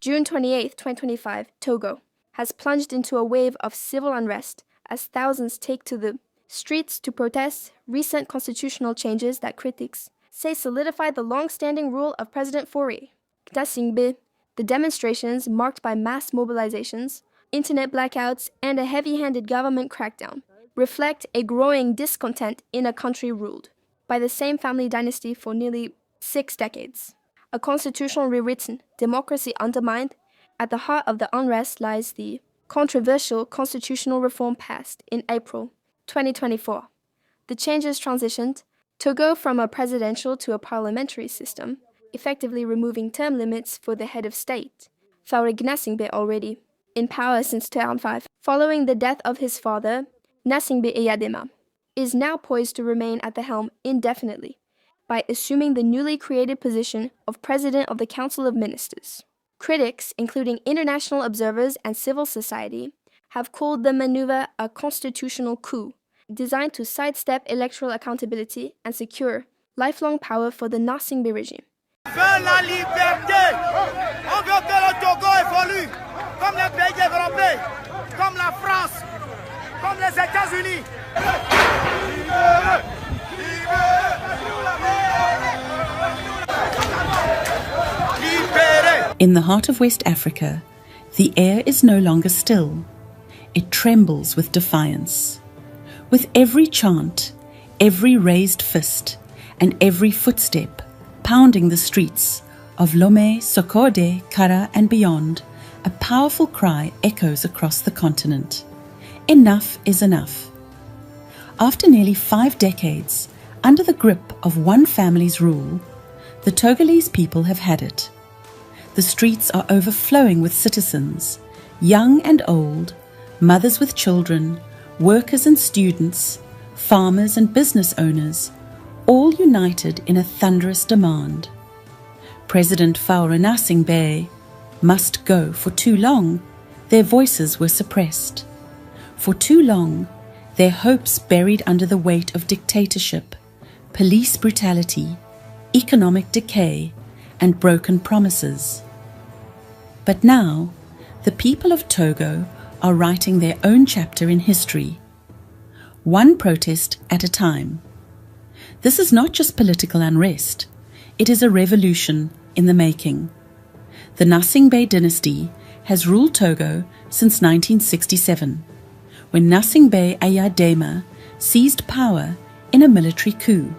June 28, 2025, Togo has plunged into a wave of civil unrest as thousands take to the streets to protest recent constitutional changes that critics say solidify the long-standing rule of President Faure Gnassingbé. The demonstrations, marked by mass mobilizations, internet blackouts, and a heavy-handed government crackdown, reflect a growing discontent in a country ruled by the same family dynasty for nearly 6 decades. A constitution rewritten, democracy undermined. At the heart of the unrest lies the controversial constitutional reform passed in April 2024. The changes transitioned Togo from a presidential to a parliamentary system, effectively removing term limits for the head of state. Faure Gnassingbé, already in power since 2005, following the death of his father, Gnassingbé Eyadema, is now poised to remain at the helm indefinitely by assuming the newly created position of President of the Council of Ministers. Critics, including international observers and civil society, have called the maneuver a constitutional coup designed to sidestep electoral accountability and secure lifelong power for the Gnassingbé regime. Veut la liberté. On veut que le Togo évolue comme les pays développés, comme la France, comme les États-Unis. In the heart of West Africa, the air is no longer still. It trembles with defiance. With every chant, every raised fist, and every footstep pounding the streets of Lomé, Sokode, Kara, and beyond, a powerful cry echoes across the continent. Enough is enough. After nearly 5 decades, under the grip of one family's rule, the Togolese people have had it. The streets are overflowing with citizens, young and old, mothers with children, workers and students, farmers and business owners, all united in a thunderous demand. President Faure Gnassingbé must go. For too long, their voices were suppressed. For too long, their hopes buried under the weight of dictatorship, police brutality, economic decay, and broken promises. But now, the people of Togo are writing their own chapter in history, one protest at a time. This is not just political unrest, it is a revolution in the making. The Gnassingbé dynasty has ruled Togo since 1967, when Gnassingbé Eyadema seized power in a military coup.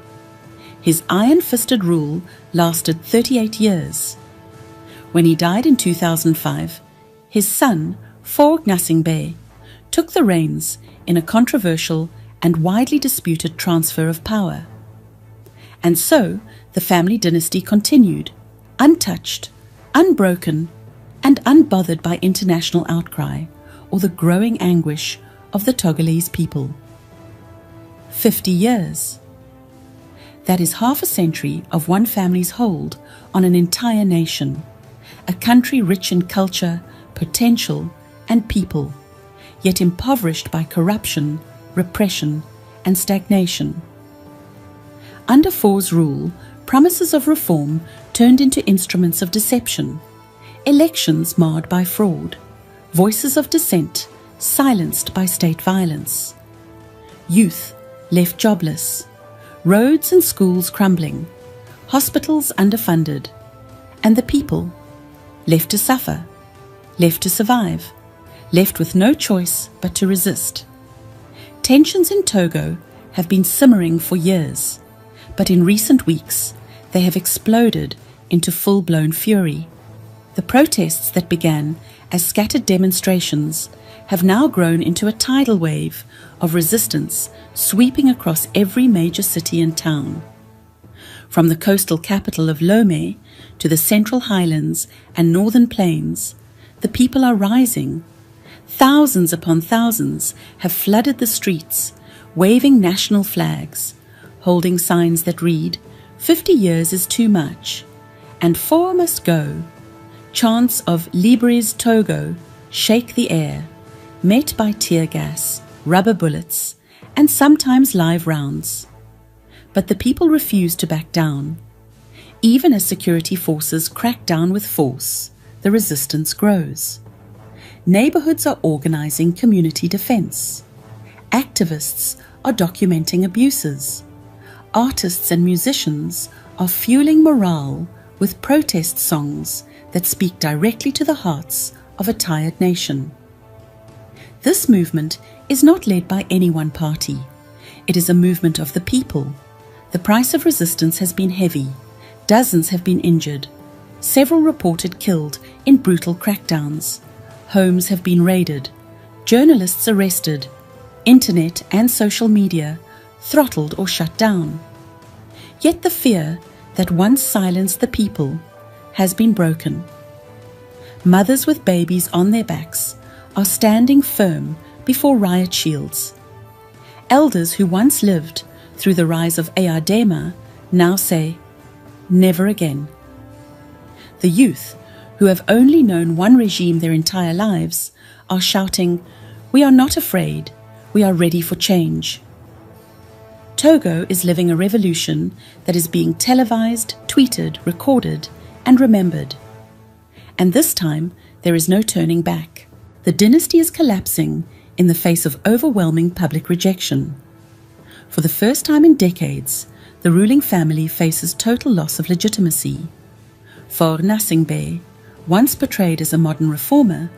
His iron-fisted rule lasted 38 years. When he died in 2005, his son, Faure Gnassingbé, took the reins in a controversial and widely disputed transfer of power. And so the family dynasty continued, untouched, unbroken, and unbothered by international outcry or the growing anguish of the Togolese people. 50 years. That is half a century of one family's hold on an entire nation, a country rich in culture, potential, and people, yet impoverished by corruption, repression, and stagnation. Under Faure's rule, promises of reform turned into instruments of deception, elections marred by fraud, voices of dissent silenced by state violence, youth left jobless, roads and schools crumbling, hospitals underfunded, and the people left to suffer, left to survive, left with no choice but to resist. Tensions in Togo have been simmering for years, but in recent weeks they have exploded into full-blown fury. The protests that began as scattered demonstrations have now grown into a tidal wave of resistance sweeping across every major city and town. From the coastal capital of Lomé to the central highlands and northern plains, the people are rising. Thousands upon thousands have flooded the streets, waving national flags, holding signs that read, 50 years is too much, and Faure must go. Chants of Libres Togo shake the air, met by tear gas, rubber bullets, and sometimes live rounds. But the people refuse to back down. Even as security forces crack down with force, the resistance grows. Neighborhoods are organizing community defense. Activists are documenting abuses. Artists and musicians are fueling morale with protest songs that speak directly to the hearts of a tired nation. This movement is not led by any one party. It is a movement of the people. The price of resistance has been heavy. Dozens have been injured. Several reported killed in brutal crackdowns. Homes have been raided. Journalists arrested. Internet and social media throttled or shut down. Yet the fear that once silenced the people has been broken. Mothers with babies on their backs are standing firm before riot shields. Elders who once lived through the rise of Eyadema now say, never again. The youth, who have only known one regime their entire lives, are shouting, we are not afraid, we are ready for change. Togo is living a revolution that is being televised, tweeted, recorded, and remembered. And this time, there is no turning back. The dynasty is collapsing in the face of overwhelming public rejection. For the first time in decades, the ruling family faces total loss of legitimacy. Faure Gnassingbé, once portrayed as a modern reformer,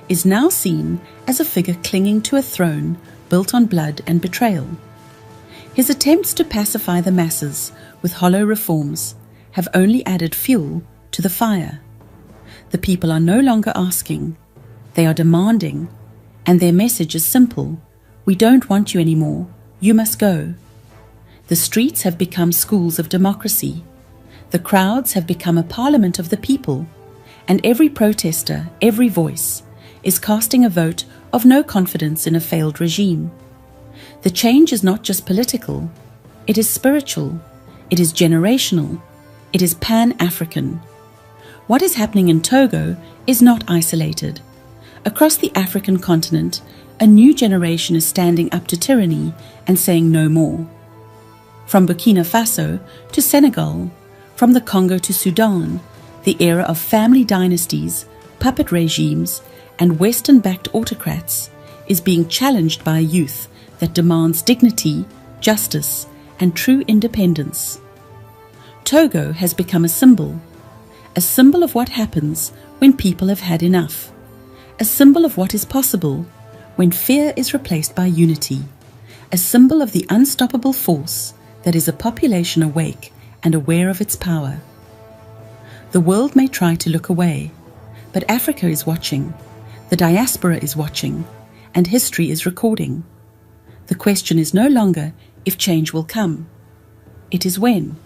is now seen as a figure clinging to a throne built on blood and betrayal. His attempts to pacify the masses with hollow reforms have only added fuel to the fire. The people are no longer asking, they are demanding, and their message is simple: we don't want you anymore, you must go. The streets have become schools of democracy. The crowds have become a parliament of the people, and every protester, every voice, is casting a vote of no confidence in a failed regime. The change is not just political, it is spiritual, it is generational, it is pan-African. What is happening in Togo is not isolated. Across the African continent, a new generation is standing up to tyranny and saying no more. From Burkina Faso to Senegal, from the Congo to Sudan, the era of family dynasties, puppet regimes, and Western-backed autocrats is being challenged by a youth that demands dignity, justice, and true independence. Togo has become a symbol of what happens when people have had enough, a symbol of what is possible when fear is replaced by unity, a symbol of the unstoppable force that is a population awake and aware of its power. The world may try to look away, but Africa is watching, the diaspora is watching, and history is recording. The question is no longer if change will come. It is when.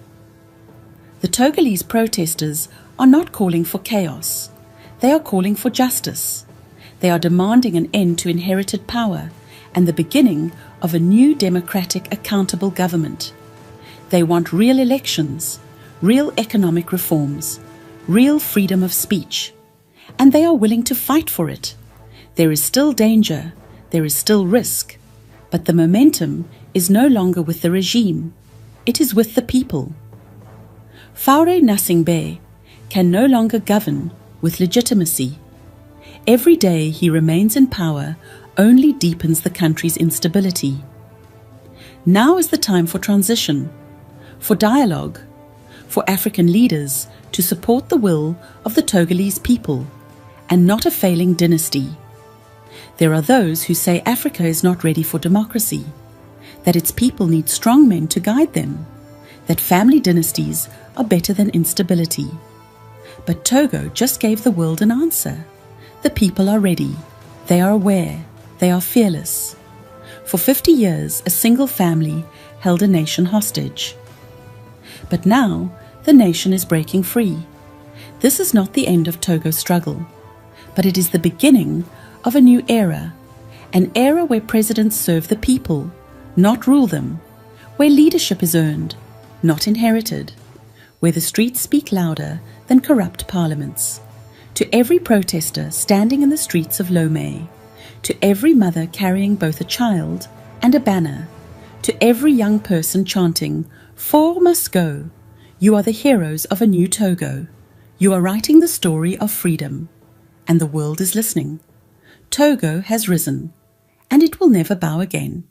The Togolese protesters are not calling for chaos. They are calling for justice. They are demanding an end to inherited power and the beginning of a new democratic, accountable government. They want real elections, real economic reforms, real freedom of speech. And they are willing to fight for it. There is still danger, there is still risk. But the momentum is no longer with the regime, it is with the people. Faure Gnassingbé can no longer govern with legitimacy. Every day he remains in power only deepens the country's instability. Now is the time for transition, for dialogue, for African leaders to support the will of the Togolese people and not a failing dynasty. There are those who say Africa is not ready for democracy, that its people need strong men to guide them, that family dynasties are better than instability. But Togo just gave the world an answer. The people are ready. They are aware. They are fearless. For 50 years, a single family held a nation hostage. But now, the nation is breaking free. This is not the end of Togo's struggle, but it is the beginning of a new era, an era where presidents serve the people, not rule them, where leadership is earned, not inherited, where the streets speak louder than corrupt parliaments. To every protester standing in the streets of Lomé, to every mother carrying both a child and a banner, to every young person chanting, "Faure must go," you are the heroes of a new Togo. You are writing the story of freedom, and the world is listening. Togo has risen, and it will never bow again.